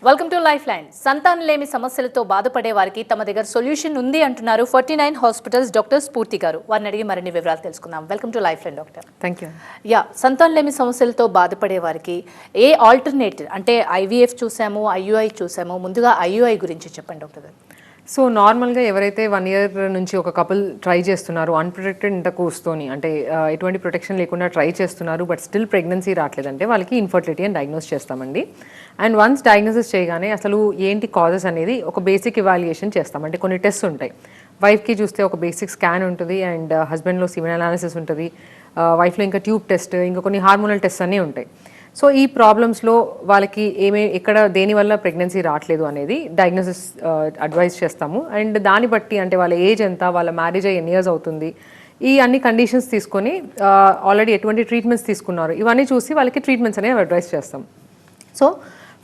Welcome to lifeline. సంతానలేమి సమస్యలతో బాధపడే వారికి తమ దగ్గర సొల్యూషన్ ఉంది అంటున్నారు 49 హాస్పిటల్స్ డాక్టర్ స్ఫూర్తి గారు. వారిని అడిగి మరిన్ని వివరాలు తెలుసుకుందాం. Welcome to lifeline doctor. Thank you. సంతానలేమి సమస్యలతో బాధపడే వారికి ఏ ఆల్టర్నేటివ్ అంటే IVF చూసాము, IUI చూసాము. ముందుగా IUI గురించి చెప్పండి డాక్టర్ గారు. సో నార్మల్గా ఎవరైతే 1 year నుంచి ఒక కపుల్ ట్రై చేస్తున్నారు అన్ప్రొటెక్టెడ్ ఇంటర్కోర్స్తోని, అంటే ఎటువంటి ప్రొటెక్షన్ లేకుండా ట్రై చేస్తున్నారు బట్ స్టిల్ ప్రెగ్నెన్సీ రావట్లేదంటే వాళ్ళకి ఇన్ఫర్టిలిటీ అని డయాగ్నోస్ చేస్తామండి. అండ్ వన్స్ డయాగ్నోసిస్ చేయగానే అసలు ఏంటి కాజెస్ అనేది ఒక బేసిక్ ఇవాల్యుయేషన్ చేస్తాం. అంటే కొన్ని టెస్ట్ ఉంటాయి. వైఫ్కి చూస్తే ఒక బేసిక్ స్కాన్ ఉంటుంది, అండ్ హస్బెండ్లో సిమెన్ అనాలిసిస్ ఉంటుంది, వైఫ్లో ఇంకా ట్యూబ్ టెస్ట్, ఇంకా కొన్ని హార్మోనల్ టెస్ట్ అన్నీ ఉంటాయి. సో ఈ ప్రాబ్లమ్స్లో వాళ్ళకి ఎక్కడ దేనివల్ల ప్రెగ్నెన్సీ రావట్లేదు అనేది డయాగ్నోసిస్ అడ్వైజ్ చేస్తాము. అండ్ దాన్ని బట్టి అంటే వాళ్ళ ఏజ్ ఎంత, వాళ్ళ మ్యారేజ్ అయ్యి ఎన్ని ఇయర్స్ అవుతుంది, ఈ అన్ని కండిషన్స్ తీసుకొని ఆల్రెడీ ఎటువంటి ట్రీట్మెంట్స్ తీసుకున్నారు ఇవన్నీ చూసి వాళ్ళకి ట్రీట్మెంట్స్ అనేవి అడ్వైజ్ చేస్తాం. సో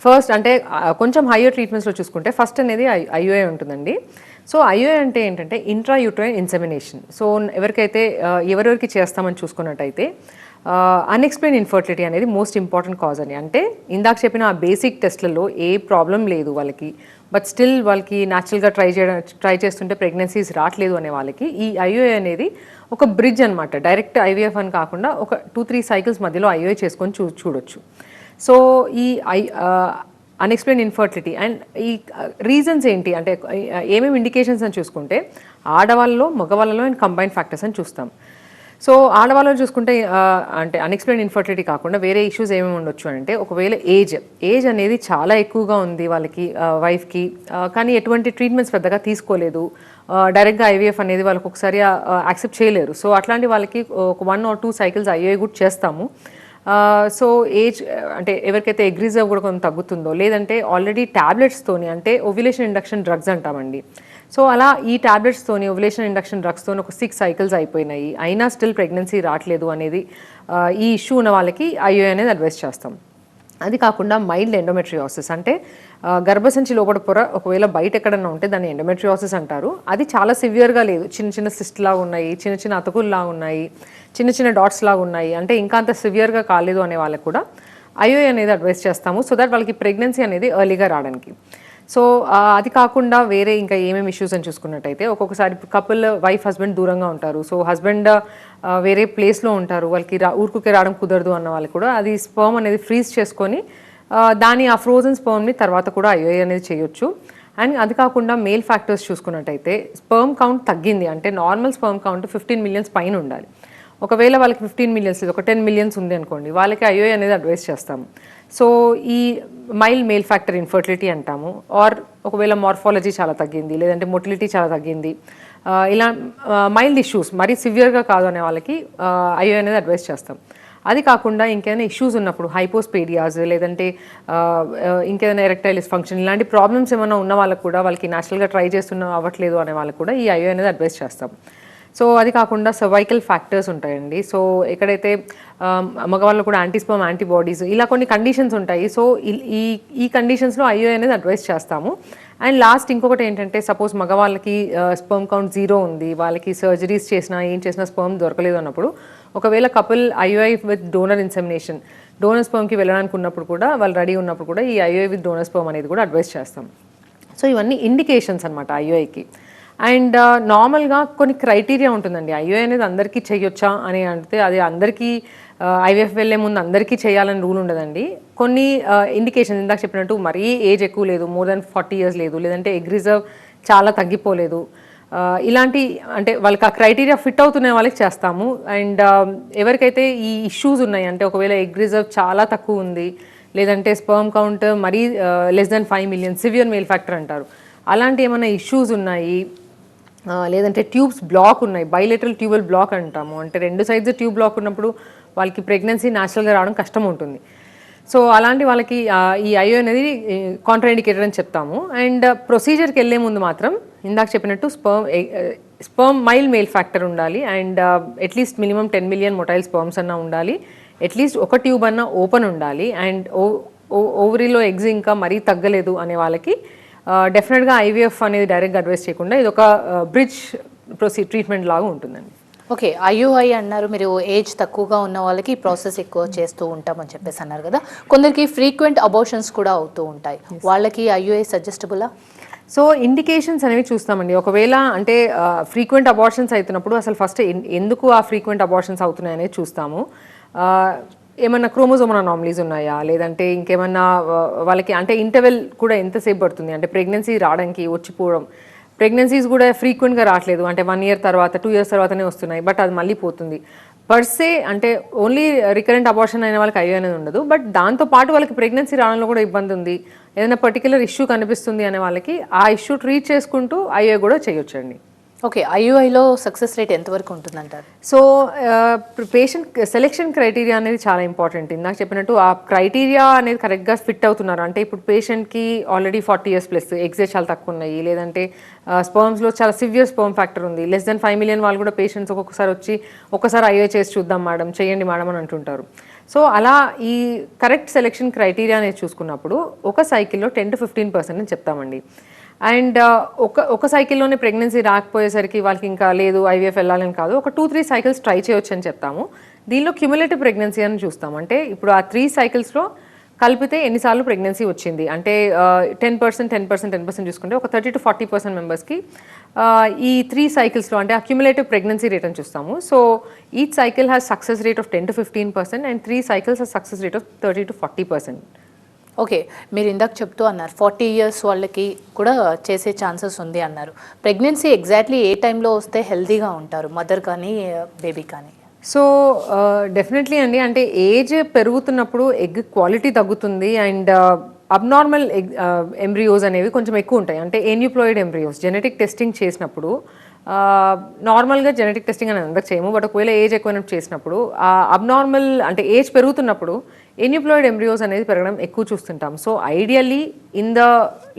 ఫస్ట్ అంటే కొంచెం హయ్యర్ ట్రీట్మెంట్స్లో చూసుకుంటే ఫస్ట్ అనేది IUI ఉంటుందండి. సో IUI అంటే ఏంటంటే ఇంట్రా యూట్రైన్ ఇన్సెమినేషన్. సో ఎవరెవరికి చేస్తామని చూసుకున్నట్టయితే అన్ఎక్స్ప్లెయిన్ ఇన్ఫర్టిలిటీ అనేది మోస్ట్ ఇంపార్టెంట్ కాజ్ అని. అంటే ఇందాక చెప్పిన ఆ బేసిక్ టెస్ట్లలో ఏ ప్రాబ్లం లేదు వాళ్ళకి, బట్ స్టిల్ వాళ్ళకి న్యాచురల్గా ట్రై చేస్తుంటే ప్రెగ్నెన్సీస్ రావట్లేదు అనే వాళ్ళకి ఈ IUI అనేది ఒక బ్రిడ్జ్ అనమాట. డైరెక్ట్ IVF అని కాకుండా ఒక 2-3 సైకిల్స్ మధ్యలో IUI చేసుకొని చూడొచ్చు. సో ఈ అన్ఎక్స్ప్లెయిన్ ఇన్ఫర్టిలిటీ అండ్ ఈ రీజన్స్ ఏంటి అంటే ఏమేమి ఇండికేషన్స్ అని చూసుకుంటే ఆడవాళ్ళలో, మగవాళ్ళలో అండ్ కంబైన్డ్ ఫ్యాక్టర్స్ అని చూస్తాం. సో ఆడవాళ్ళని చూసుకుంటే అంటే అన్ఎక్స్ప్లెయిన్ ఇన్ఫర్టిలిటీ కాకుండా వేరే ఇష్యూస్ ఏమేమి ఉండొచ్చు అంటే ఒకవేళ ఏజ్ అనేది చాలా ఎక్కువగా ఉంది వాళ్ళకి, వైఫ్కి, కానీ ఎటువంటి ట్రీట్మెంట్స్ పెద్దగా తీసుకోలేదు, డైరెక్ట్గా IVF అనేది వాళ్ళకి ఒకసారి యాక్సెప్ట్ చేయలేరు. సో అట్లాంటి వాళ్ళకి ఒక 1 or 2 సైకిల్స్ IUI కూడా చేస్తాము. సో ఏజ్ అంటే ఎవరికైతే ఎగ్ రిజర్వ్ కూడా కొంచెం తగ్గుతుందో, లేదంటే ఆల్రెడీ ట్యాబ్లెట్స్తోని అంటే ఓవ్యులేషన్ ఇండక్షన్ డ్రగ్స్ అంటామండి. సో అలా ఈ ట్యాబ్లెట్స్తోని ఓవ్యులేషన్ ఇండక్షన్ డ్రగ్స్తోని ఒక 6 సైకిల్స్ అయిపోయినాయి, అయినా స్టిల్ ప్రెగ్నెన్సీ రావట్లేదు అనేది ఈ ఇష్యూ ఉన్న వాళ్ళకి IUI అనేది అడ్వైస్ చేస్తాం. అది కాకుండా మైల్డ్ ఎండోమెట్రియోసిస్ అంటే గర్భసంచి లోపల పొర ఒకవేళ బయట ఎక్కడన్నా ఉంటే దాన్ని ఎండోమెట్రియోసిస్ అంటారు. అది చాలా సివియర్గా లేదు, చిన్న చిన్న సిస్ట్ లాగా ఉన్నాయి, చిన్న చిన్న అతుకుల్లా ఉన్నాయి, చిన్న చిన్న డాట్స్ లాగా ఉన్నాయి, అంటే ఇంకా అంత సివియర్గా కాలేదు అనే వాళ్ళకి కూడా IUI అనేది అడ్వైస్ చేస్తాము. సో దట్ వాళ్ళకి ప్రెగ్నెన్సీ అనేది ఎర్లీగా రావడానికి. సో అది కాకుండా వేరే ఇంకా ఏమేమి ఇష్యూస్ అని చూసుకున్నట్టయితే ఒక్కొక్కసారి కపుల్ వైఫ్ హస్బెండ్ దూరంగా ఉంటారు. సో హస్బెండ్ వేరే ప్లేస్లో ఉంటారు, వాళ్ళకి ఊరుకుకే రావడం కుదరదు అన్న వాళ్ళకి కూడా అది స్పర్మ్ అనేది ఫ్రీజ్ చేసుకొని ఆ ఫ్రోజన్ స్పర్మ్ని తర్వాత కూడా IUI అనేది చేయొచ్చు. అండ్ అది కాకుండా మేల్ ఫ్యాక్టర్స్ చూసుకున్నట్టయితే స్పర్మ్ కౌంట్ తగ్గింది అంటే నార్మల్ స్పర్మ్ కౌంట్ 15 million పైన ఉండాలి. ఒకవేళ వాళ్ళకి 15 million ఒక 10 million ఉంది అనుకోండి, వాళ్ళకి IUI అనేది అడ్వైస్ చేస్తాము. సో ఈ మైల్డ్ మేల్ ఫ్యాక్టర్ ఇన్ఫర్టిలిటీ అంటాము. ఆర్ ఒకవేళ మార్ఫాలజీ చాలా తగ్గింది, లేదంటే మొటిలిటీ చాలా తగ్గింది, ఇలా మైల్డ్ ఇష్యూస్ మరీ సివియర్గా కాదు అనే వాళ్ళకి IUI అనేది అడ్వైస్ చేస్తాం. అది కాకుండా ఇంకేదైనా ఇష్యూస్ ఉన్నప్పుడు హైపోస్పేడియాస్, లేదంటే ఇంకేదైనా ఎరెక్టైల్ డిస్ఫంక్షన్ ఇలాంటి ప్రాబ్లమ్స్ ఏమైనా ఉన్న వాళ్ళకు కూడా వాళ్ళకి న్యాచురల్గా ట్రై చేస్తున్నా అవ్వట్లేదు అనే వాళ్ళకి కూడా ఈ IUI అనేది అడ్వైస్ చేస్తాం. సో అది కాకుండా సర్వైకల్ ఫ్యాక్టర్స్ ఉంటాయండి. సో ఎక్కడైతే మగవాళ్ళు కూడా యాంటీస్పర్మ్ యాంటీబాడీస్ ఇలా కొన్ని కండిషన్స్ ఉంటాయి. సో ఈ కండిషన్స్లో IUI అనేది అడ్వైస్ చేస్తాము. అండ్ లాస్ట్ ఇంకొకటి ఏంటంటే సపోజ్ మగవాళ్ళకి స్పర్మ్ కౌంట్ 0 ఉంది, వాళ్ళకి సర్జరీస్ చేసినా ఏం చేసినా స్పర్మ్ దొరకలేదు అన్నప్పుడు ఒకవేళ couple IUI with donor insemination, donor స్పర్మ్కి వెళ్ళడానికి ఉన్నప్పుడు కూడా వాళ్ళు రెడీ ఉన్నప్పుడు కూడా ఈ IUI విత్ డోనర్ స్పర్మ్ అనేది కూడా అడ్వైస్ చేస్తాం. సో ఇవన్నీ ఇండికేషన్స్ అనమాట IUIకి. అండ్ నార్మల్గా కొన్ని క్రైటీరియా ఉంటుందండి. IUI అనేది అందరికీ చేయొచ్చా అని అంటే అది అందరికీ IVF వెళ్ళే ముందు అందరికీ చేయాలని రూల్ ఉండదండి. కొన్ని ఇండికేషన్ ఇందాక చెప్పినట్టు మరీ ఏజ్ ఎక్కువ లేదు, more than 40 years లేదు, లేదంటే ఎగ్ రిజర్వ్ చాలా తగ్గిపోలేదు, ఇలాంటి అంటే వాళ్ళకి ఆ క్రైటీరియా ఫిట్ అవుతున్న వాళ్ళకి చేస్తాము. అండ్ ఎవరికైతే ఈ ఇష్యూస్ ఉన్నాయి అంటే ఒకవేళ ఎగ్ రిజర్వ్ చాలా తక్కువ ఉంది, లేదంటే స్పర్మ్ కౌంట్ మరీ less than 5 million severe male factor అంటారు, అలాంటి ఏమైనా ఇష్యూస్ ఉన్నాయి, లేదంటే ట్యూబ్స్ బ్లాక్ ఉన్నాయి, బైలేటరల్ ట్యూబల్ బ్లాక్ అంటాము, అంటే 2 sides ట్యూబ్ బ్లాక్ ఉన్నప్పుడు వాళ్ళకి ప్రెగ్నెన్సీ న్యాచురల్గా రావడం కష్టం ఉంటుంది. సో అలాంటి వాళ్ళకి ఈ IUI అనేది కాంట్రాఇండికేటెడ్ అని చెప్తాము. అండ్ ప్రొసీజర్కి వెళ్ళే ముందు మాత్రం ఇందాక చెప్పినట్టు స్పర్మ్ మైల్డ్ మేల్ ఫ్యాక్టర్ ఉండాలి, and at least minimum 10 million motile sperms అన్నా ఉండాలి, అట్లీస్ట్ ఒక ట్యూబ్ అన్నా ఓపెన్ ఉండాలి, అండ్ ఓవరీలో ఎగ్స్ ఇంకా మరీ తగ్గలేదు అనే వాళ్ళకి డెఫినెట్గా IVF అనేది డైరెక్ట్గా అడ్వైస్ చేయకుండా ఇది ఒక బ్రిడ్జ్ ట్రీట్మెంట్ లాగా ఉంటుందండి. ఓకే, ఐయుఐ అన్నారు మీరు, ఏజ్ తక్కువగా ఉన్న వాళ్ళకి ఈ ప్రాసెస్ ఎక్కువ చేస్తూ ఉంటామని చెప్పేసి అన్నారు కదా. కొందరికి ఫ్రీక్వెంట్ అబోషన్స్ కూడా అవుతూ ఉంటాయి, వాళ్ళకి ఐయుఐ సజెస్టబులా? సో ఇండికేషన్స్ అనేవి చూస్తామండి. ఒకవేళ అంటే ఫ్రీక్వెంట్ అబార్షన్స్ అవుతున్నప్పుడు అసలు ఫస్ట్ ఎందుకు ఆ ఫ్రీక్వెంట్ అబార్షన్స్ అవుతున్నాయి అనేది చూస్తాము. ఏమన్నా క్రోమోజోమల్ అనామలీస్ ఉన్నాయా, లేదంటే ఇంకేమన్నా వాళ్ళకి అంటే ఇంటర్వెల్ కూడా ఎంతసేపు పడుతుంది, అంటే ప్రెగ్నెన్సీ రావడానికి వచ్చిపోవడం, ప్రెగ్నెన్సీస్ కూడా ఫ్రీక్వెంట్గా రావట్లేదు, అంటే 1 year తర్వాత 2 years తర్వాతనే వస్తున్నాయి, బట్ అది మళ్ళీ పోతుంది. పర్సే అంటే ఓన్లీ రికరెంట్ అబార్షన్ అయిన వాళ్ళకి ఐయూ అనేది ఉండదు, బట్ దాంతోపాటు వాళ్ళకి ప్రెగ్నెన్సీ రావడంలో కూడా ఇబ్బంది ఉంది, ఏదైనా పర్టికులర్ ఇష్యూ కనిపిస్తుంది అనే వాళ్ళకి ఆ ఇష్యూ ట్రీట్ చేసుకుంటూ ఐయూ కూడా చేయొచ్చండి. ఓకే, ఐయుఐలో సక్సెస్ రేట్ ఎంతవరకు ఉంటుందంటారు? సో పేషెంట్ సెలెక్షన్ క్రైటీరియా అనేది చాలా ఇంపార్టెంట్. ఇందాక చెప్పినట్టు ఆ క్రైటీరియా అనేది కరెక్ట్గా ఫిట్ అవుతున్నారు. అంటే ఇప్పుడు పేషెంట్కి ఆల్రెడీ 40 years ప్లస్, ఎగ్జే చాలా తక్కువ ఉన్నాయి, లేదంటే స్పర్మ్స్లో చాలా సివియర్ స్పర్మ్ ఫ్యాక్టర్ ఉంది, లెస్ దెన్ 5 million వాళ్ళు కూడా పేషెంట్స్ ఒక్కొక్కసారి వచ్చి ఒక్కసారి ఐఏ చేసి చూద్దాం మేడం, చేయండి మేడం అని అంటుంటారు. సో అలా ఈ కరెక్ట్ సెలెక్షన్ క్రైటీరియా అనేది చూసుకున్నప్పుడు ఒక సైకిల్లో 10 to 15% అని చెప్తామండి. అండ్ ఒక సైకిల్లోనే ప్రెగ్నెన్సీ రాకపోయేసరికి వాళ్ళకి ఇంకా లేదు ఐవీఎఫ్ వెళ్ళాలని కాదు, ఒక 2-3 cycles ట్రై చేయొచ్చు అని చెప్తాము. దీనిలో క్యుములేటివ్ ప్రెగ్నెన్సీ అని చూస్తాం. అంటే ఇప్పుడు ఆ 3 cyclesలో కలిపితే ఎన్నిసార్లు ప్రెగ్నెన్సీ వచ్చింది, అంటే 10% చూసుకుంటే ఒక 30 to 40% మెంబర్స్కి ఈ 3 cyclesలో అంటే ఆ క్యుములేటివ్ ప్రెగ్నెన్సీ రేట్ అని చూస్తాము. So each cycle has success rate of 10 to 15% and 3 cycles has success rate of 30 to 40%. Okay, మీరు ఇందాక చెప్తూ అన్నారు 40 years వాళ్ళకి కూడా చేసే ఛాన్సెస్ ఉంది అన్నారు. ప్రెగ్నెన్సీ ఎగ్జాక్ట్లీ ఏ టైంలో వస్తే హెల్తీగా ఉంటారు, మదర్ కానీ బేబీ కానీ? సో డెఫినెట్లీ అండి, అంటే ఏజ్ పెరుగుతున్నప్పుడు ఎగ్ క్వాలిటీ తగ్గుతుంది అండ్ అబ్నార్మల్ ఎంబ్రియోస్ అనేవి కొంచెం ఎక్కువ ఉంటాయి. అంటే ఏన్యూప్లాయిడ్ ఎంబ్రియోస్ జెనెటిక్ టెస్టింగ్ చేసినప్పుడు నార్మల్గా జెనెటిక్ టెస్టింగ్ అని అందరికి చేయము, బట్ ఒకవేళ ఏజ్ ఎక్కువైనప్పుడు చేసినప్పుడు అబ్నార్మల్ అంటే ఏజ్ పెరుగుతున్నప్పుడు ఏన్యూప్లాయిడ్ ఎంబ్రియోస్ అనేది పెరగడం ఎక్కువ చూస్తుంటాం. So ideally in the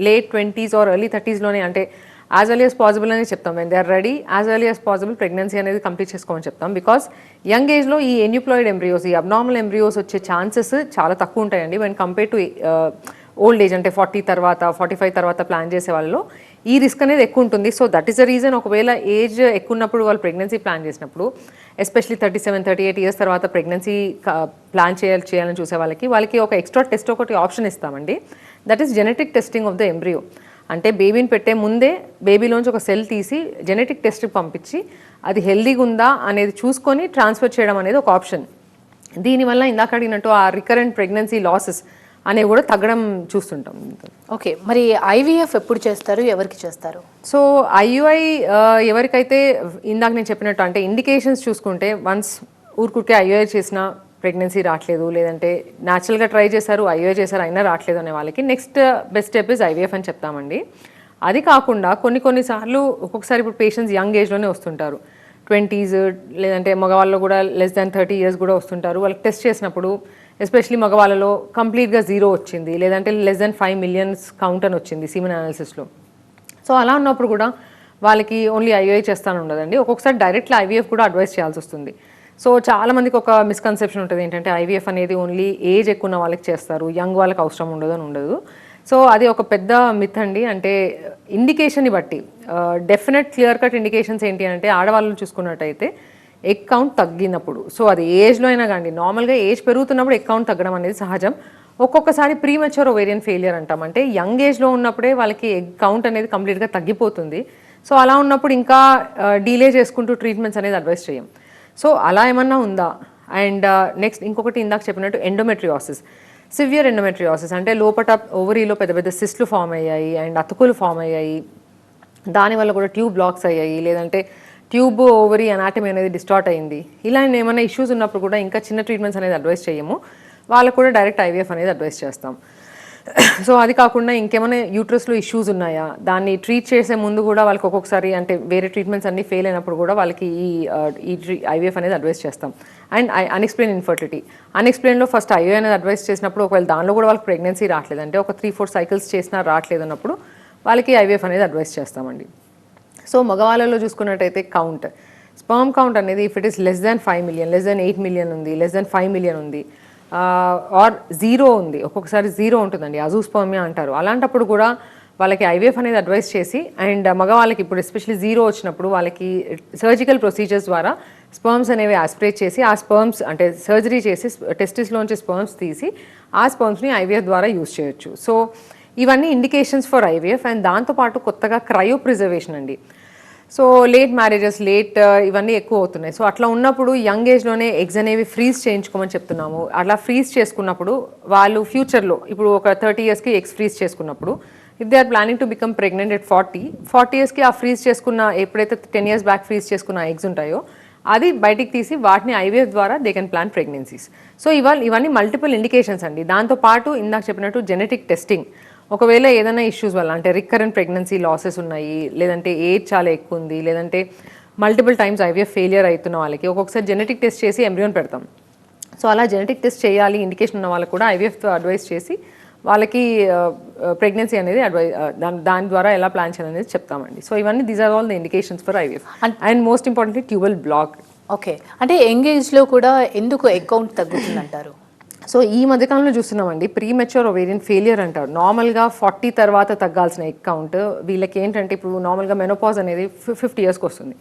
late 20s or early 30sలోనే, అంటే యాజ్ ఎర్లీ యాజ్ పాసిబుల్ అని చెప్తాం. When they are ready as early as possible pregnancy అనేది కంప్లీట్ చేసుకోమని చెప్తాం. బికాస్ యంగ్ ఏజ్లో ఈ ఎన్యూప్లాయిడ్ ఎంబ్రియోస్, ఈ అబ్నార్మల్ ఎంబ్రియోస్ వచ్చే ఛాన్సెస్ చాలా తక్కువ ఉంటాయండి when compare to old age, అంటే 40 తర్వాత 45 తర్వాత ప్లాన్ చేసే వాళ్ళలో ఈ రిస్క్ అనేది ఎక్కువ ఉంటుంది. So that is the reason ఒకవేళ ఏజ్ ఎక్కువ ఉన్నప్పుడు వాళ్ళు ప్రెగ్నెన్సీ ప్లాన్ చేసినప్పుడు, ఎస్పెషలీ 37-38 years తర్వాత ప్రెగ్నెన్సీ ప్లాన్ చేయాలని చూసే వాళ్ళకి ఒక ఎక్స్ట్రా టెస్ట్ ఒకటి ఆప్షన్ ఇస్తామండి. That is genetic testing of the embryo. అంటే బేబీని పెట్టే ముందే బేబీలోంచి ఒక సెల్ తీసి జెనెటిక్ టెస్ట్కి పంపించి అది హెల్దీగా ఉందా అనేది చూసుకొని ట్రాన్స్ఫర్ చేయడం అనేది ఒక ఆప్షన్. దీనివల్ల ఇందాక అడిగినట్టు ఆ రికరెంట్ ప్రెగ్నెన్సీ లాసెస్ అనేవి కూడా తగ్గడం చూస్తుంటాం. ఓకే, మరి ఐవీఎఫ్ ఎప్పుడు చేస్తారు, ఎవరికి చేస్తారు? సో ఐయుఐ ఎవరికైతే ఇందాక నేను చెప్పినట్టు అంటే ఇండికేషన్స్ చూసుకుంటే, వన్స్ ఊరుకురికే ఐయుఐ చేసిన ప్రెగ్నెన్సీ రావట్లేదు, లేదంటే న్యాచురల్గా ట్రై చేశారు ఐయుఐ చేశారు అయినా రావట్లేదు అనే వాళ్ళకి next best step is IVF అని చెప్తామండి. అది కాకుండా కొన్నిసార్లు ఒక్కొక్కసారి ఇప్పుడు పేషెంట్స్ యంగ్ ఏజ్లోనే వస్తుంటారు, 20s, లేదంటే మగవాళ్ళు కూడా లెస్ దాన్ 30 years కూడా వస్తుంటారు. వాళ్ళకి టెస్ట్ చేసినప్పుడు ఎస్పెషలీ మగవాళ్ళలో కంప్లీట్గా 0 వచ్చింది, లేదంటే లెస్ దాన్ 5 million కౌంట్ అని వచ్చింది సీమెన్ అనాలిసిస్లో. సో అలా ఉన్నప్పుడు కూడా వాళ్ళకి ఓన్లీ ఐయుఐ చేస్తాను ఉండదండి, ఒక్కొక్కసారి డైరెక్ట్లీ ఐవీఎఫ్ కూడా అడ్వైస్ చేయాల్సి వస్తుంది. సో చాలామందికి ఒక మిస్కన్సెప్షన్ ఉంటుంది ఏంటంటే ఐవీఎఫ్ అనేది ఓన్లీ ఏజ్ ఎక్కువ ఉన్న వాళ్ళకి చేస్తారు, యంగ్ వాళ్ళకి అవసరం ఉండదు అని ఉండదు. సో అది ఒక పెద్ద మిత్ అండి. అంటే ఇండికేషన్ని బట్టి డెఫినెట్ క్లియర్ కట్ ఇండికేషన్స్ ఏంటి అంటే, ఆడవాళ్ళు చూసుకున్నట్టయితే ఎగ్ కౌంట్ తగ్గినప్పుడు, సో అది ఏజ్లో అయినా కానీ నార్మల్గా ఏజ్ పెరుగుతున్నప్పుడు ఎగ్ కౌంట్ తగ్గడం అనేది సహజం. ఒక్కొక్కసారి ప్రీమెచ్యూర్ ఓవేరియన్ ఫెయిలియర్ అంటాం, అంటే యంగ్ ఏజ్లో ఉన్నప్పుడే వాళ్ళకి ఎగ్ కౌంట్ అనేది కంప్లీట్గా తగ్గిపోతుంది. సో అలా ఉన్నప్పుడు ఇంకా డీలే చేసుకుంటూ ట్రీట్మెంట్స్ అనేది అడ్వైస్ చేయం. సో అలా ఏమన్నా ఉందా? అండ్ నెక్స్ట్ ఇంకొకటి ఇందాక చెప్పినట్టు ఎండోమెట్రియాసిస్, సివియర్ ఎండోమెట్రియాసిస్, అంటే లోపట ఓవరీలో పెద్ద పెద్ద సిస్ట్లు ఫామ్ అయ్యాయి అండ్ అతుకులు ఫామ్ అయ్యాయి, దానివల్ల కూడా ట్యూబ్ బ్లాక్స్ అయ్యాయి, లేదంటే ట్యూబ్ ఓవరీ అనాటమీ అనేది డిస్టార్ట్ అయింది, ఇలా ఏమైనా ఇష్యూస్ ఉన్నప్పుడు కూడా ఇంకా చిన్న ట్రీట్మెంట్స్ అనేది అడ్వైస్ చేయము, వాళ్ళకు కూడా డైరెక్ట్ ఐవీఎఫ్ అనేది అడ్వైస్ చేస్తాం. సో అది కాకుండా ఇంకేమైనా యూట్రస్లో ఇష్యూస్ ఉన్నాయా, దాన్ని ట్రీట్ చేసే ముందు కూడా వాళ్ళకి ఒక్కొక్కసారి అంటే వేరే ట్రీట్మెంట్స్ అన్నీ ఫెయిల్ అయినప్పుడు కూడా వాళ్ళకి ఈ ఐవీఎఫ్ అనేది అడ్వైస్ చేస్తాం. అండ్ అన్ఎక్స్ప్లెయిన్ ఇన్ఫర్టిలిటీ, అన్ఎక్స్ప్లెయిన్లో ఫస్ట్ ఐవీఎఫ్ అనేది అడ్వైస్ చేసినప్పుడు ఒకవేళ దానిలో కూడా వాళ్ళకి ప్రెగ్నెన్సీ రావట్లేదు, అంటే ఒక 3-4 cycles చేసినా రావట్లేదు అన్నప్పుడు వాళ్ళకి ఐవీఎఫ్ అనేది అడ్వైస్ చేస్తామండి. సో మగవాళ్ళలో చూసుకున్నట్టయితే కౌంట్, స్పర్మ్ కౌంట్ అనేది if it is less than 5 million, less than 8 million ఉంది, లెస్ దాన్ 5 million ఉంది, ఆర్ 0 ఉంది, ఒక్కొక్కసారి 0 ఉంటుందండి, అజూస్పర్మియా అంటారు. అలాంటప్పుడు కూడా వాళ్ళకి ఐవీఎఫ్ అనేది అడ్వైస్ చేసి, అండ్ మగవాళ్ళకి ఇప్పుడు ఎస్పెషల్లీ 0 వచ్చినప్పుడు వాళ్ళకి సర్జికల్ ప్రొసీజర్స్ ద్వారా స్పర్మ్స్ అనేవి ఆస్పిరేట్ చేసి ఆ స్పర్మ్స్ అంటే సర్జరీ చేసి టెస్టిస్లోంచి స్పర్మ్స్ తీసి ఆ స్పర్మ్స్ని ఐవీఎఫ్ ద్వారా యూస్ చేయొచ్చు. సో ఇవన్నీ ఇండికేషన్స్ ఫర్ ఐవీఎఫ్. అండ్ దాంతోపాటు కొత్తగా క్రయో ప్రిజర్వేషన్ అండి. సో లేట్ మ్యారేజెస్ ఇవన్నీ ఎక్కువ అవుతున్నాయి. సో అట్లా ఉన్నప్పుడు యంగ్ ఏజ్లోనే ఎగ్స్ అనేవి ఫ్రీజ్ చేయించుకోమని చెప్తున్నాము. అట్లా ఫ్రీజ్ చేసుకున్నప్పుడు వాళ్ళు ఫ్యూచర్లో ఇప్పుడు ఒక 30 yearsకి ఎగ్స్ ఫ్రీజ్ చేసుకున్నప్పుడు if they are planning to become pregnant at 40 yearsకి ఆ ఫ్రీజ్ చేసుకున్న ఎప్పుడైతే 10 years బ్యాక్ ఫ్రీజ్ చేసుకున్న ఎగ్స్ ఉంటాయో అది బయటికి తీసి వాటిని ఐవీఎఫ్ ద్వారా they can plan pregnancies. So ఇవన్నీ మల్టిపుల్ ఇండికేషన్స్ అండి. దాంతోపాటు ఇందాక చెప్పినట్టు జెనెటిక్ టెస్టింగ్, ఒకవేళ ఏదైనా ఇష్యూస్ వల్ల అంటే రికరెంట్ ప్రెగ్నెన్సీ లాసెస్ ఉన్నాయి, లేదంటే ఏజ్ చాలా ఎక్కువ ఉంది, లేదంటే మల్టిపుల్ టైమ్స్ ఐవీఎఫ్ ఫెయిలియర్ అవుతున్న వాళ్ళకి ఒక్కొక్కసారి జెనెటిక్ టెస్ట్ చేసి ఎంబ్రియోన్ పెడతాం. సో అలా జెనెటిక్ టెస్ట్ చేయాలి ఇండికేషన్ ఉన్న వాళ్ళకి కూడా ఐవీఎఫ్ అడ్వైస్ చేసి వాళ్ళకి ప్రెగ్నెన్సీ అనేది దాని ద్వారా ఎలా ప్లాన్ చేయాలనేది చెప్తామండి. సో ఇవన్నీ these are all the indications for IVF. And most importantly tubal block. Okay, అంటే యంగ్ ఏజ్లో కూడా ఎందుకు ఎగ్ కౌంట్ తగ్గుతుందంటారు? సో ఈ మధ్యకాలంలో చూస్తున్నామండి ప్రీ మెచ్యూర్ ఓవేరియన్ ఫెయిలియర్ అంటారు. నార్మల్గా 40 తర్వాత తగ్గాల్సిన ఎగ్ కౌంట్ వీళ్ళకి ఏంటంటే ఇప్పుడు నార్మల్గా మెనోపాజ్ అనేది 50 yearsకి వస్తుంది.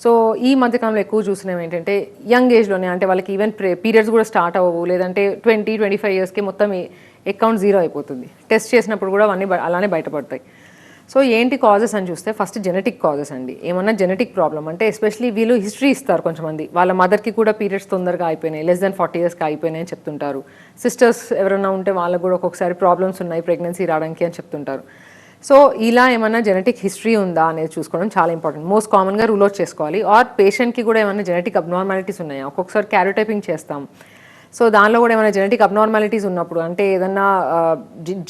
సో ఈ మధ్యకాలంలో ఎక్కువ చూసినవి ఏంటంటే యంగ్ ఏజ్లోనే, అంటే వాళ్ళకి ఈవెన్ పీరియడ్స్ కూడా స్టార్ట్ అవ్వవు, లేదంటే 20-25 yearsకి మొత్తం ఎగ్ కౌంట్ 0 అయిపోతుంది. టెస్ట్ చేసినప్పుడు కూడా అవన్నీ అలానే బయటపడతాయి. సో ఏంటి కాజెస్ అని చూస్తే ఫస్ట్ జెనెటిక్ కాజెస్ అండి. ఏమన్నా జెనెటిక్ ప్రాబ్లమ్ అంటే ఎస్పెషలీ వీళ్ళు హిస్టరీ ఇస్తారు కొంతమంది, వాళ్ళ మదర్కి కూడా పీరియడ్స్ తొందరగా అయిపోయినాయి, less than 40 yearsకి అయిపోయినాయి అని చెప్తుంటారు. సిస్టర్స్ ఎవరైనా ఉంటే వాళ్ళకు కూడా ఒక్కొక్కసారి ప్రాబ్లమ్స్ ఉన్నాయి ప్రెగ్నెన్సీ రావడానికి అని చెప్తుంటారు. సో ఇలా ఏమైనా జెనెటిక్ హిస్టరీ ఉందా అనేది చూసుకోవడం చాలా ఇంపార్టెంట్. మోస్ట్ కామన్గా రూల్ అవుట్ చేసుకోవాలి. ఆర్ పేషెంట్కి కూడా ఏమైనా జెనెటిక్ అబ్నార్మాలిటీస్ ఉన్నాయా, ఒక్కొక్కసారి క్యారోటైపింగ్ చేస్తాం. సో దానిలో కూడా ఏమైనా జెనెటిక్ అబ్నార్మాలిటీస్ ఉన్నప్పుడు, అంటే ఏదన్నా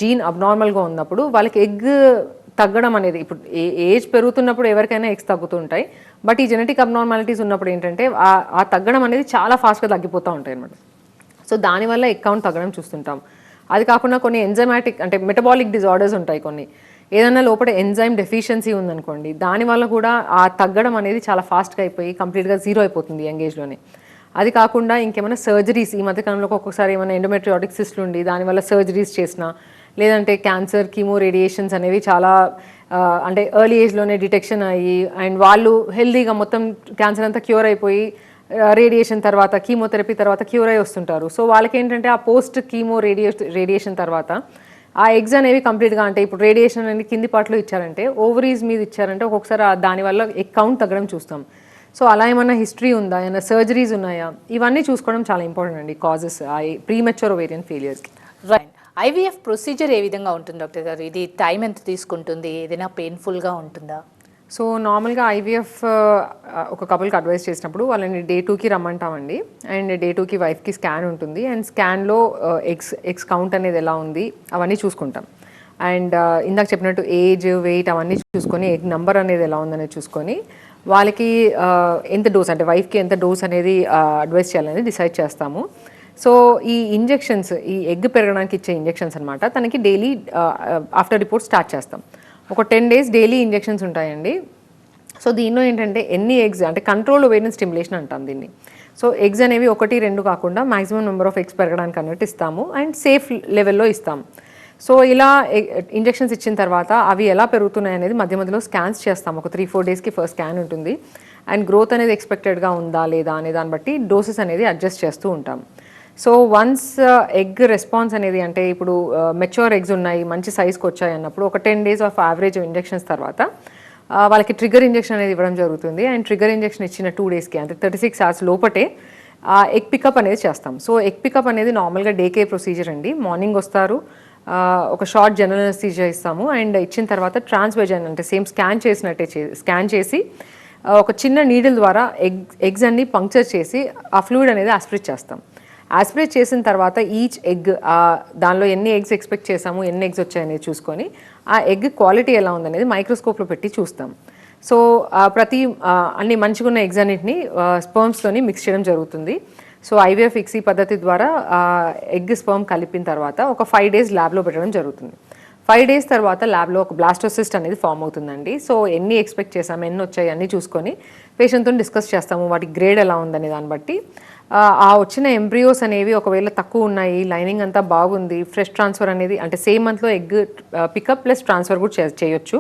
జీన్ అబ్నార్మల్గా ఉన్నప్పుడు వాళ్ళకి ఎగ్ తగ్గడం అనేది, ఇప్పుడు ఏజ్ పెరుగుతున్నప్పుడు ఎవరికైనా ఎగ్స్ తగ్గుతుంటాయి, బట్ ఈ జెనెటిక్ అబ్నార్మాలిటీస్ ఉన్నప్పుడు ఏంటంటే ఆ తగ్గడం అనేది చాలా ఫాస్ట్గా తగ్గిపోతూ ఉంటాయి అన్నమాట. సో దానివల్ల ఎగ్ కౌంట్ తగ్గడం చూస్తుంటాం. అది కాకుండా కొన్ని ఎంజైమాటిక్ అంటే మెటబాలిక్ డిజార్డర్స్ ఉంటాయి కొన్ని, ఏదైనా లోపల ఎంజైమ్ డెఫిషియన్సీ ఉందనుకోండి, దానివల్ల కూడా ఆ తగ్గడం అనేది చాలా ఫాస్ట్గా అయిపోయి కంప్లీట్గా 0 అయిపోతుంది యంగ్ ఏజ్లోనే. అది కాకుండా ఇంకేమైనా సర్జరీస్ ఈ మధ్యకాలంలో ఒక్కొక్కసారి ఏమైనా ఎండోమెట్రియాటిక్ సిస్ట్లు ఉండి దానివల్ల సర్జరీస్ చేసినా, లేదంటే క్యాన్సర్ కీమో రేడియేషన్స్ అనేవి చాలా అంటే ఎర్లీ ఏజ్లోనే డిటెక్షన్ అయ్యి అండ్ వాళ్ళు హెల్దీగా మొత్తం క్యాన్సర్ అంతా క్యూర్ అయిపోయి రేడియేషన్ తర్వాత కీమోథెరపీ తర్వాత క్యూర్ అయి వస్తుంటారు. సో వాళ్ళకి ఏంటంటే ఆ పోస్ట్ కీమో రేడియేషన్ తర్వాత ఆ ఎగ్స్ అనేవి కంప్లీట్గా, అంటే ఇప్పుడు రేడియేషన్ అనేది కింది పార్ట్లో ఇచ్చారంటే ఓవరీస్ మీద ఇచ్చారంటే ఒక్కొక్కసారి దానివల్ల ఎగ్ కౌంట్ తగ్గడం చూస్తాం. సో అలా ఏమైనా హిస్టరీ ఉందా, ఏమైనా సర్జరీస్ ఉన్నాయా, ఇవన్నీ చూసుకోవడం చాలా ఇంపార్టెంట్ అండి కాజెస్ ప్రీమెచ్యూర్ ఓవేరియన్ ఫెయిలియర్స్కి. రైట్. ఐవీఎఫ్ ప్రొసీజర్ ఏ విధంగా ఉంటుంది డాక్టర్ గారు? ఇది టైం ఎంత తీసుకుంటుంది, ఏదైనా పెయిన్ఫుల్గా ఉంటుందా? సో నార్మల్గా ఐవీఎఫ్ ఒక కపుల్కి అడ్వైస్ చేసినప్పుడు వాళ్ళని Day 2కి రమ్మంటామండి. అండ్ Day 2కి వైఫ్కి స్కాన్ ఉంటుంది. అండ్ స్కాన్లో ఎగ్స్ కౌంట్ అనేది ఎలా ఉంది అవన్నీ చూసుకుంటాం. అండ్ ఇందాక చెప్పినట్టు ఏజ్, వెయిట్ అవన్నీ చూసుకొని ఎగ్ నెంబర్ అనేది ఎలా ఉందనేది చూసుకొని వాళ్ళకి ఎంత డోస్, అంటే వైఫ్కి ఎంత డోస్ అనేది అడ్వైస్ చేయాలనేది డిసైడ్ చేస్తాము. సో ఈ ఇంజెక్షన్స్, ఈ ఎగ్ పెరగడానికి ఇచ్చే ఇంజెక్షన్స్ అనమాట, తనకి డైలీ ఆఫ్టర్ రిపోర్ట్ స్టార్ట్ చేస్తాం. ఒక 10 days డైలీ ఇంజెక్షన్స్ ఉంటాయండి. సో దీనిలో ఏంటంటే ఎన్ని ఎగ్స్, అంటే కంట్రోల్ ఓవేరియన్ స్టిమ్యులేషన్ అంటాం దీన్ని. సో ఎగ్స్ అనేవి 1-2 కాకుండా మ్యాక్సిమం నెంబర్ ఆఫ్ ఎగ్స్ పెరగడానికి అన్నట్టు ఇస్తాము అండ్ సేఫ్ లెవెల్లో ఇస్తాము. సో ఇలా ఇంజెక్షన్స్ ఇచ్చిన తర్వాత అవి ఎలా పెరుగుతున్నాయి అనేది మధ్య మధ్యలో స్కాన్స్ చేస్తాం. ఒక 3-4 daysకి ఫస్ట్ స్కాన్ ఉంటుంది. అండ్ గ్రోత్ అనేది ఎక్స్పెక్టెడ్గా ఉందా లేదా అనే దాన్ని బట్టి డోసెస్ అనేది అడ్జస్ట్ చేస్తూ ఉంటాం. సో వన్స్ ఎగ్ రెస్పాన్స్ అనేది, అంటే ఇప్పుడు మెచ్యూర్ ఎగ్స్ ఉన్నాయి, మంచి సైజ్కి వచ్చాయి అన్నప్పుడు ఒక 10 days ఆఫ్ యావరేజ్ ఇంజెక్షన్స్ తర్వాత వాళ్ళకి ట్రిగర్ ఇంజెక్షన్ అనేది ఇవ్వడం జరుగుతుంది. అండ్ ట్రిగర్ ఇంజెక్షన్ ఇచ్చిన 2 daysకి, అంటే 36 hours లోపటే ఎగ్ పికప్ అనేది చేస్తాం. సో ఎగ్ పికప్ అనేది నార్మల్గా డే కేర్ ప్రొసీజర్ అండి. మార్నింగ్ వస్తారు, ఒక షార్ట్ జనరల్ అనెస్థీసియా ఇస్తాము. అండ్ ఇచ్చిన తర్వాత ట్రాన్స్వెజైన్, అంటే సేమ్ స్కాన్ చేసినట్టే స్కాన్ చేసి ఒక చిన్న నీడిల్ ద్వారా ఎగ్స్ అన్ని పంక్చర్ చేసి ఆ ఫ్లూయిడ్ అనేది ఆస్పిరేట్ చేస్తాం. ఆస్పిరేట్ చేసిన తర్వాత ఈచ్ ఎగ్, దానిలో ఎన్ని ఎగ్స్ ఎక్స్పెక్ట్ చేసాము, ఎన్ని ఎగ్స్ వచ్చాయనేది చూసుకొని ఆ ఎగ్ క్వాలిటీ ఎలా ఉందనేది మైక్రోస్కోప్లో పెట్టి చూస్తాం. సో అన్ని మంచిగా ఉన్న ఎగ్స్ అన్నింటినీ స్పర్మ్స్తోని మిక్స్ చేయడం జరుగుతుంది. సో ఐవీఎఫ్ ఇక్సీ పద్ధతి ద్వారా ఎగ్ స్పర్మ్ కలిపిన తర్వాత ఒక 5 days ల్యాబ్లో పెట్టడం జరుగుతుంది. 5 days తర్వాత ల్యాబ్లో ఒక బ్లాస్టోసిస్ట్ అనేది ఫామ్ అవుతుందండి. సో ఎన్ని ఎక్స్పెక్ట్ చేసాము, ఎన్ని వచ్చాయి అన్నీ చూసుకొని పేషెంట్తో డిస్కస్ చేస్తాము, వాటి గ్రేడ్ ఎలా ఉందనే దాన్ని బట్టి. ఆ వచ్చిన ఎంబ్రియోస్ అనేవి ఒకవేళ తక్కువ ఉన్నాయి, లైనింగ్ అంతా బాగుంది, ఫ్రెష్ ట్రాన్స్ఫర్ అనేది, అంటే సేమ్ మంత్లో ఎగ్ పికప్ ప్లస్ ట్రాన్స్ఫర్ కూడా చేయొచ్చు.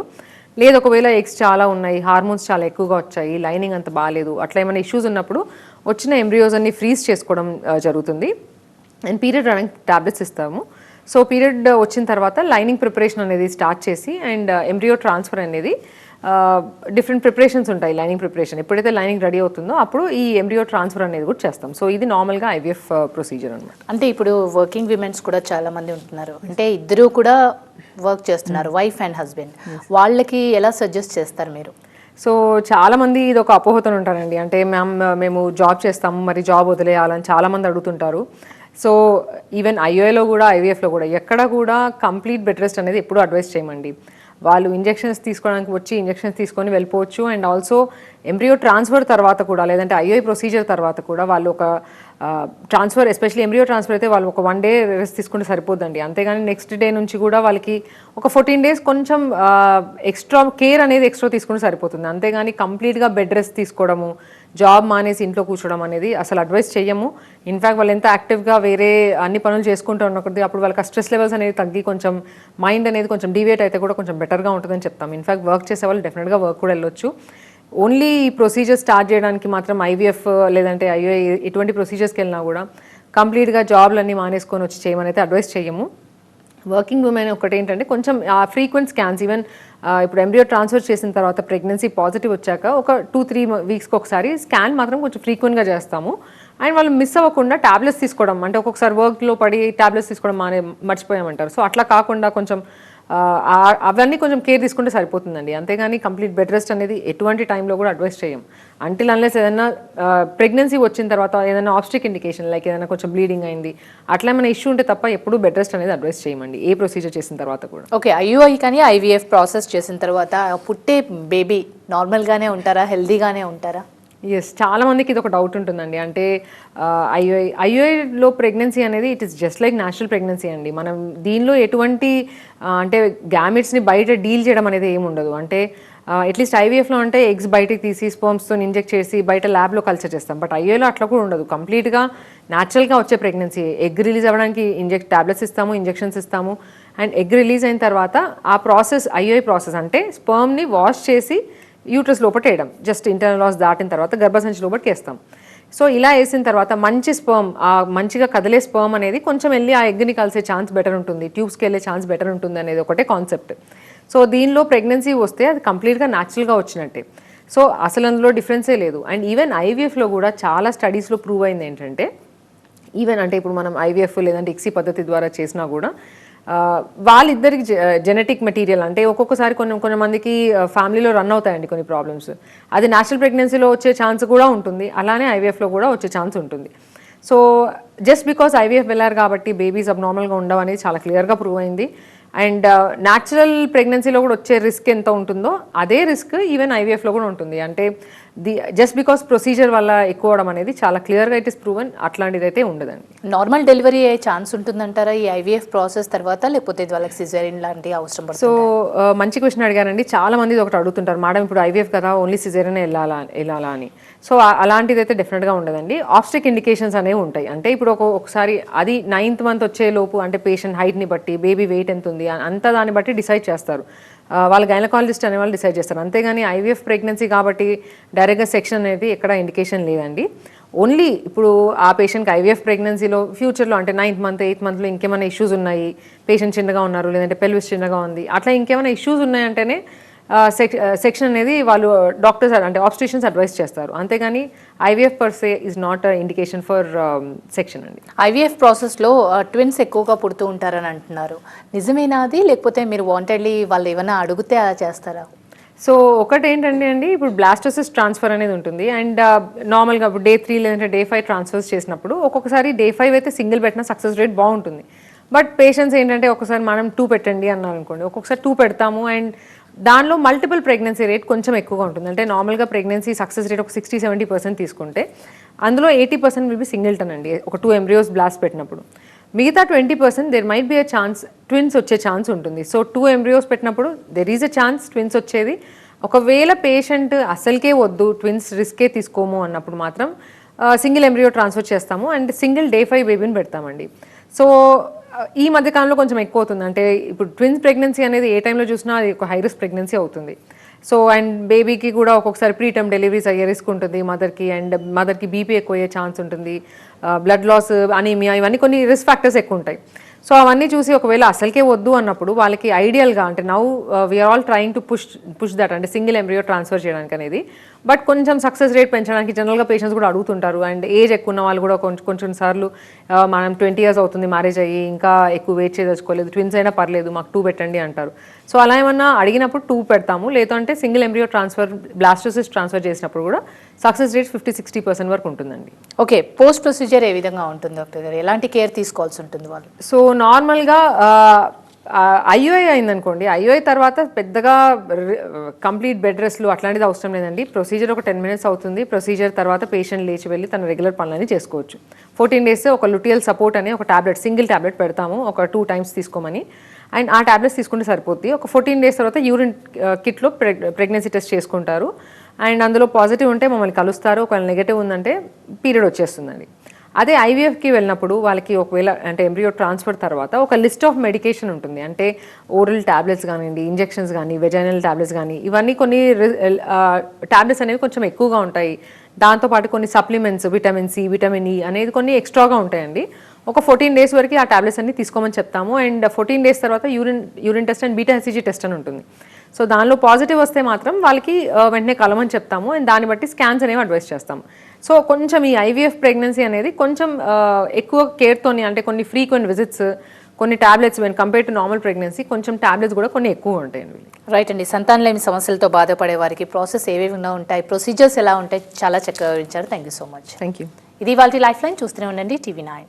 లేదు ఒకవేళ ఎగ్స్ చాలా ఉన్నాయి, హార్మోన్స్ చాలా ఎక్కువగా వచ్చాయి, లైనింగ్ అంత బాగాలేదు, అట్లా ఏమైనా ఇష్యూస్ ఉన్నప్పుడు వచ్చిన ఎంబ్రియోస్ అన్ని ఫ్రీజ్ చేసుకోవడం జరుగుతుంది. అండ్ పీరియడ్ రావడానికి టాబ్లెట్స్ ఇస్తాము. సో పీరియడ్ వచ్చిన తర్వాత లైనింగ్ ప్రిపరేషన్ అనేది స్టార్ట్ చేసి అండ్ ఎంబ్రియో ట్రాన్స్ఫర్ అనేది డిఫరెంట్ ప్రిపరేషన్స్ ఉంటాయి. లైనింగ్ ప్రిపరేషన్ ఎప్పుడైతే లైనింగ్ రెడీ అవుతుందో అప్పుడు ఈ ఎంబ్రియో ట్రాన్స్ఫర్ అనేది కూడా చేస్తాం. సో ఇది నార్మల్గా ఐవీఎఫ్ ప్రొసీజర్ అనమాట. అంటే ఇప్పుడు వర్కింగ్ విమెన్స్ కూడా చాలా మంది ఉంటున్నారు, అంటే ఇద్దరు కూడా వర్క్ చేస్తున్నారు, వైఫ్ అండ్ హస్బెండ్, వాళ్ళకి ఎలా సజెస్ట్ చేస్తారు మీరు? సో చాలామంది ఇది ఒక అపోహతో ఉంటారండి, అంటే మేము జాబ్ చేస్తాము మరి జాబ్ వదిలేయాలని చాలామంది అడుగుతుంటారు. సో ఈవెన్ ఐఓఏలో కూడా ఐవీఎఫ్లో కూడా ఎక్కడ కూడా కంప్లీట్ బెడ్ రెస్ట్ అనేది ఎప్పుడూ అడ్వైస్ చేయమండి. వాళ్ళు ఇంజెక్షన్స్ తీసుకోవడానికి వచ్చి ఇంజెక్షన్స్ తీసుకొని వెళ్ళిపోవచ్చు. అండ్ ఆల్సో ఎంబ్రియో ట్రాన్స్ఫర్ తర్వాత కూడా లేదంటే ఐఓఐ ప్రొసీజర్ తర్వాత కూడా వాళ్ళు ఒక ట్రాన్స్ఫర్, ఎస్పెషల్లీ ఎంబ్రియో ట్రాన్స్ఫర్ అయితే వాళ్ళు ఒక 1 day రెస్ట్ తీసుకుంటే సరిపోద్దండి. అంతేగాని నెక్స్ట్ డే నుంచి కూడా వాళ్ళకి ఒక 14 days కొంచెం ఎక్స్ట్రా కేర్ అనేది ఎక్స్ట్రా తీసుకుంటే సరిపోతుంది. అంతేగాని కంప్లీట్గా బెడ్ రెస్ట్ తీసుకోవడము, జాబ్ మానేసి ఇంట్లో కూర్చోవడం అనేది అసలు అడ్వైస్ చేయము. ఇన్ఫ్యాక్ట్ వాళ్ళు ఎంత యాక్టివ్గా వేరే అన్ని పనులు చేసుకుంటూ ఉన్నప్పుడు అప్పుడు వాళ్ళకి స్ట్రెస్ లెవెల్స్ అనేది తగ్గి కొంచెం మైండ్ అనేది కొంచెం డివేట్ అయితే కూడా కొంచెం బెటర్గా ఉంటుందని చెప్తాం. ఇన్ఫ్యాక్ట్ వర్క్ చేసే వాళ్ళు డెఫినెట్గా వర్క్ కూడా వెళ్ళొచ్చు. ఓన్లీ ప్రొసీజర్ స్టార్ట్ చేయడానికి మాత్రం ఐవీఎఫ్ లేదంటే ఐఓఐ ఎటువంటి ప్రొసీజర్స్కి వెళ్ళినా కూడా కంప్లీట్గా జాబ్లన్నీ మానేసుకొని వచ్చి చేయమని అయితే అడ్వైస్ చేయము. వర్కింగ్ ఉమెన్ ఒకటి ఏంటంటే కొంచెం ఫ్రీక్వెంట్ స్కాన్స్, ఈవెన్ ఇప్పుడు ఎంబ్రియో ట్రాన్స్ఫర్ చేసిన తర్వాత ప్రెగ్నెన్సీ పాజిటివ్ వచ్చాక ఒక 2-3 weeksకి ఒకసారి స్కాన్ మాత్రం కొంచెం ఫ్రీక్వెంట్గా చేస్తాము. అండ్ వాళ్ళు మిస్ అవ్వకుండా ట్యాబ్లెట్స్ తీసుకోవడం, అంటే ఒక్కొక్కసారి వర్క్లో పడి ట్యాబ్లెట్స్ తీసుకోవడం మర్చిపోయామంటారు. సో అట్లా కాకుండా కొంచెం అవన్నీ కొంచెం కేర్ తీసుకుంటే సరిపోతుందండి. అంతేగాని కంప్లీట్ బెడ్ రెస్ట్ అనేది ఎటువంటి టైంలో కూడా అడ్వైస్ చేయం. అంటిల్ అన్లెస్ ఏదైనా ప్రెగ్నెన్సీ వచ్చిన తర్వాత ఏదైనా ఆబ్స్టిక్ ఇండికేషన్ లైక్ ఏదైనా కొంచెం బ్లీడింగ్ అయింది అట్లా ఏమైనా ఇష్యూ ఉంటే తప్ప ఎప్పుడూ బెడ్ రెస్ట్ అనేది అడ్వైస్ చేయమండి ఏ ప్రొసీజర్ చేసిన తర్వాత కూడా. ఓకే, ఐయుఐ కానీ ఐవీఎఫ్ ప్రాసెస్ చేసిన తర్వాత పుట్టే బేబీ నార్మల్గానే ఉంటారా, హెల్దీగానే ఉంటారా? ఎస్, చాలా మందికి ఇది ఒక డౌట్ ఉంటుందండి. అంటే ఐయుఐలో ప్రెగ్నెన్సీ అనేది it is just like natural pregnancy అండి. మనం దీనిలో ఎటువంటి అంటే గ్యామెట్స్ని బయట డీల్ చేయడం అనేది ఏమి ఉండదు. అంటే అట్లీస్ట్ ఐవీఎఫ్లో అంటే ఎగ్స్ బయటకి తీసి స్పర్మ్స్తో ఇంజెక్ట్ చేసి బయట ల్యాబ్లో కల్చర్ చేస్తాం. బట్ ఐయుఐలో అట్లా కూడా ఉండదు. కంప్లీట్గా న్యాచురల్గా వచ్చే ప్రెగ్నెన్సీ. ఎగ్ రిలీజ్ అవ్వడానికి టాబ్లెట్స్ ఇస్తాము, ఇంజెక్షన్స్ ఇస్తాము. అండ్ ఎగ్ రిలీజ్ అయిన తర్వాత ఆ ప్రాసెస్ ఐయుఐ ప్రాసెస్ అంటే స్పర్మ్ని వాష్ చేసి యూట్రస్ లోపల వేయడం, జస్ట్ ఇంటర్నల్ లాస్ దాటిన తర్వాత గర్భసంచి లోపలికి వేస్తాం. సో ఇలా వేసిన తర్వాత మంచి స్పర్మ్, మంచిగా కదిలే స్పర్మ్ అనేది కొంచెం వెళ్ళి ఆ ఎగ్ని కలిసే ఛాన్స్ బెటర్ ఉంటుంది, ట్యూబ్స్కి వెళ్ళే ఛాన్స్ బెటర్ ఉంటుంది అనేది ఒకటే కాన్సెప్ట్. సో దీనిలో ప్రెగ్నెన్సీ వస్తే అది కంప్లీట్గా న్యాచురల్గా వచ్చినట్టే. సో అసలు అందులో డిఫరెన్సే లేదు. అండ్ ఈవెన్ ఐవీఎఫ్లో కూడా చాలా స్టడీస్లో ప్రూవ్ అయింది ఏంటంటే, ఈవెన్ అంటే ఇప్పుడు మనం ఐవీఎఫ్ లేదంటే ఇక్సీ పద్ధతి ద్వారా చేసినా కూడా వాళ్ళిద్దరికి జెనెటిక్ మెటీరియల్ అంటే ఒక్కొక్కసారి కొంతమందికి ఫ్యామిలీలో రన్ అవుతాయండి కొన్ని ప్రాబ్లమ్స్. అది న్యాచురల్ ప్రెగ్నెన్సీలో వచ్చే ఛాన్స్ కూడా ఉంటుంది, అలానే ఐవీఎఫ్లో కూడా వచ్చే ఛాన్స్ ఉంటుంది. సో జస్ట్ బికాస్ ఐవీఎఫ్ వెళ్ళారు కాబట్టి బేబీస్ అబ్నార్మల్గా ఉండవు అనేది చాలా క్లియర్గా ప్రూవ్ అయింది. అండ్ న్యాచురల్ ప్రెగ్నెన్సీలో కూడా వచ్చే రిస్క్ ఎంత ఉంటుందో అదే రిస్క్ ఈవెన్ ఐవీఎఫ్లో కూడా ఉంటుంది. అంటే జస్ట్ బికాస్ ప్రొసీజర్ వల్ల ఎక్కువ అవడం అనేది చాలా క్లియర్గా ఇట్ ఇస్ ప్రూవెన్, అట్లాంటిది అయితే ఉండదండి. నార్మల్ డెలివరీ అయ్యే ఛాన్స్ ఉంటుందంటారా ఈ ఐవీఎఫ్ ప్రాసెస్ తర్వాత, లేకపోతే వాళ్ళకి సిజేరియన్ లాంటి అవసరం పడుతుంది? సో మంచి క్వశ్చన్ అడిగారండి. చాలా మంది ఒకటి అడుగుతుంటారు, మేడం ఇప్పుడు ఐవీఎఫ్ కదా ఓన్లీ సిజేరియన్ వెళ్ళాలా అని. సో అలాంటిది అయితే డెఫినెట్గా ఉండదండి. ఆబ్స్టిక్ ఇండికేషన్స్ అనేవి ఉంటాయి. అంటే ఇప్పుడు ఒకసారి అది 9th month వచ్చే లోపు అంటే పేషెంట్ హైట్ని బట్టి బేబీ వెయిట్ ఎంత ఉంది అంతా దాన్ని బట్టి డిసైడ్ చేస్తారు. వాళ్ళ గైనకాలజిస్ట్ అనే వాళ్ళు డిసైడ్ చేస్తారు. అంతేగాని ఐవీఎఫ్ ప్రెగ్నెన్సీ కాబట్టి డైరెక్ట్గా సెక్షన్ అనేది ఎక్కడ ఇండికేషన్ లేదండి. ఓన్లీ ఇప్పుడు ఆ పేషెంట్కి ఐవీఎఫ్ ప్రెగ్నెన్సీలో ఫ్యూచర్లో అంటే 9th month 8th monthలో ఇంకేమైనా ఇష్యూస్ ఉన్నాయి, పేషెంట్ చిన్నగా ఉన్నారు లేదంటే పెల్విస్ చిన్నగా ఉంది, అట్లా ఇంకేమైనా ఇష్యూస్ ఉన్నాయంటేనే సెక్షన్ అనేది వాళ్ళు డాక్టర్స్ అంటే ఆబ్స్టిషియన్స్ అడ్వైస్ చేస్తారు. అంతేగాని IVF per say is not indication for section అండి. ఐవీఎఫ్ ప్రాసెస్లో ట్విన్స్ ఎక్కువగా పుడుతూ ఉంటారని అంటున్నారు, నిజమేనా అది, లేకపోతే మీరు వాంటెడ్లీ వాళ్ళు ఏమైనా అడిగితే అలా చేస్తారా? సో ఒకటి ఏంటంటే అండి, ఇప్పుడు బ్లాస్టోసిస్ ట్రాన్స్ఫర్ అనేది ఉంటుంది. అండ్ నార్మల్గా ఇప్పుడు Day 3 లేదంటే Day 5 ట్రాన్స్ఫర్స్ చేసినప్పుడు ఒక్కొక్కసారి Day 5 అయితే సింగిల్ పెట్టిన సక్సెస్ రేట్ బాగుంటుంది. బట్ పేషెంట్స్ ఏంటంటే ఒకసారి మనం 2 పెట్టండి అన్నారు అనుకోండి, ఒక్కొక్కసారి 2 పెడతాము అండ్ దానిలో మల్టిపుల్ ప్రెగ్నెన్సీ రేట్ కొంచెం ఎక్కువగా ఉంటుంది. అంటే నార్మల్గా ప్రెగ్నెన్సీ సక్సెస్ రేట్ ఒక 60-70% తీసుకుంటే అందులో 80% విల్ బి సింగిల్టన్ అండి, ఒక 2 embryos బ్లాస్ట్ పెట్టినప్పుడు. మిగతా 20% there might be a chance twins వచ్చే ఛాన్స్ ఉంటుంది. సో 2 embryos పెట్టినప్పుడు there is a chance twins వచ్చేది. ఒకవేళ పేషెంట్ అసలుకే వద్దు ట్విన్స్ రిస్కే తీసుకోము అన్నప్పుడు మాత్రం సింగిల్ ఎంబ్రియో ట్రాన్స్ఫర్ చేస్తాము అండ్ సింగిల్ Day 5 బేబీని పెడతామండి. సో ఈ మధ్య కాలంలో కొంచెం ఎక్కువ అవుతుంది. అంటే ఇప్పుడు ట్విన్స్ ప్రెగ్నెన్సీ అనేది ఏ టైంలో చూసినా అది ఒక హై రిస్క్ ప్రెగ్నెన్సీ అవుతుంది. సో అండ్ బేబీకి కూడా ఒక్కొక్కసారి ప్రీటర్మ్ డెలివరీస్ అయ్యే రిస్క్ ఉంటుంది మదర్కి, అండ్ మదర్కి బీపీ ఎక్కువ అయ్యే ఛాన్స్ ఉంటుంది, బ్లడ్ లాస్, అనీమియా, ఇవన్నీ కొన్ని రిస్క్ ఫ్యాక్టర్స్ ఎక్కువ ఉంటాయి. సో అవన్నీ చూసి ఒకవేళ అసలుకే వద్దు అన్నప్పుడు వాళ్ళకి ఐడియల్గా అంటే now we're all trying to push that, అంటే సింగిల్ ఎంబ్రియో ట్రాన్స్ఫర్ చేయడానికి అనేది. బట్ కొంచెం సక్సెస్ రేట్ పెంచడానికి జనరల్గా పేషెంట్స్ కూడా అడుగుతుంటారు. అండ్ ఏజ్ ఎక్కువ ఉన్న వాళ్ళు కూడా కొంచెం సార్లు మనం 20 years అవుతుంది మ్యారేజ్ అయ్యి, ఇంకా ఎక్కువ వెయిట్ చేయదలుచుకోలేదు, ట్విన్స్ అయినా పర్లేదు మాకు 2 పెట్టండి అంటారు. సో అలా ఏమన్నా అడిగినప్పుడు 2 పెడతాము. లేదంటే single embryo transfer, blastocyst transfer చేసినప్పుడు కూడా సక్సెస్ రేట్ 50-60% వరకు ఉంటుందండి. ఓకే, పోస్ట్ ప్రొసీజర్ ఏ విధంగా ఉంటుంది డాక్టర్ గారు? ఎలాంటి కేర్ తీసుకోవాల్సి ఉంటుంది వాళ్ళు? సో నార్మల్గా ఐఓఐ అయిందనుకోండి, ఐఓఐ తర్వాత పెద్దగా కంప్లీట్ బెడ్ రెస్ట్లు అట్లాంటిది అవసరం లేదండి. ప్రొసీజర్ ఒక 10 minutes అవుతుంది. ప్రొసీజర్ తర్వాత పేషెంట్ లేచి వెళ్ళి తన రెగ్యులర్ పనులని చేసుకోవచ్చు. 14 days ఒక లుటియల్ సపోర్ట్ అనే ఒక టాబ్లెట్, సింగిల్ టాబ్లెట్ పెడతాము ఒక 2 times తీసుకోమని. అండ్ ఆ టాబ్లెట్స్ తీసుకుంటే సరిపోద్ది. ఒక 14 days తర్వాత యూరిన్ కిట్లో ప్రెగ్నెన్సీ టెస్ట్ చేసుకుంటారు. అండ్ అందులో పాజిటివ్ ఉంటే మమ్మల్ని కలుస్తారు, ఒకవేళ నెగటివ్ ఉందంటే పీరియడ్ వచ్చేస్తుందండి. అదే ఐవీఎఫ్కి వెళ్ళినప్పుడు వాళ్ళకి ఒకవేళ అంటే ఎంబ్రియో ట్రాన్స్ఫర్ తర్వాత ఒక లిస్ట్ ఆఫ్ మెడికేషన్ ఉంటుంది. అంటే ఓరల్ ట్యాబ్లెట్స్ కానివ్వండి, ఇంజెక్షన్స్ కానీ, వెజైనల్ ట్యాబ్లెట్స్ కానీ, ఇవన్నీ కొన్ని ట్యాబ్లెట్స్ అనేవి కొంచెం ఎక్కువగా ఉంటాయి. దాంతోపాటు కొన్ని supplements, vitamin C, vitamin E అనేది కొన్ని ఎక్స్ట్రాగా ఉంటాయండి. ఒక 14 days వరకు ఆ ట్యాబ్లెట్స్ అన్ని తీసుకోమని చెప్తాము. అండ్ 14 days తర్వాత urine test and beta HCG test అని ఉంటుంది. సో దానిలో పాజిటివ్ వస్తే మాత్రం వాళ్ళకి వెంటనే కలమని చెప్తాము. అండ్ దాన్ని బట్టి స్కాన్స్ అనేవి అడ్వైస్ చేస్తాము. సో కొంచెం ఈ ఐవీఎఫ్ ప్రెగ్నెన్సీ అనేది కొంచెం ఎక్కువ కేర్తోని, అంటే కొన్ని ఫ్రీక్వెంట్ విజిట్స్, కొన్ని tablets when compare to normal pregnancy కొంచెం టాబ్లెట్స్ కూడా కొన్ని ఎక్కువ ఉంటాయండి. రైట్ అండి, సంతానలేమి సమస్యలతో బాధపడే వారికి ప్రాసెస్ ఏవేవి ఉంటాయి, ప్రొసీజర్స్ ఎలా ఉంటాయి, చాలా చక్కగా వివరించారు. Thank you so much. Thank you. ఇది వాళ్ళ లైఫ్ లైన్. చూస్తూనే ఉండండి TV9.